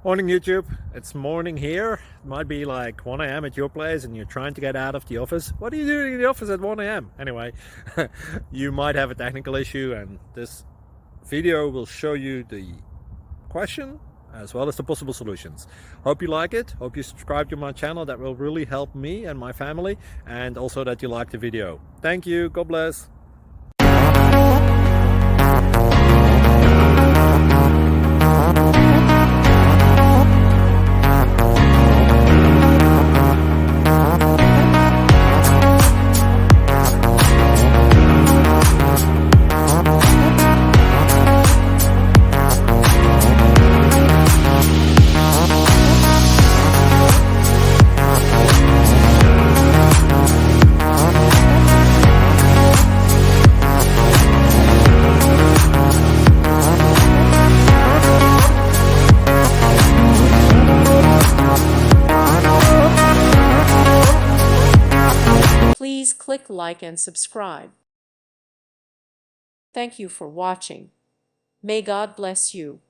Morning YouTube, it's morning here. It might be like 1 a.m. at your place and you're trying to get out of the office. What are you doing in the office at 1 a.m.? Anyway, you might have a technical issue and this video will show you the question as well as the possible solutions. Hope you like it, hope you subscribe to my channel. That will really help me and my family, and also that you like the video. Thank you, God bless. Please click like and subscribe. Thank you for watching. May God bless you.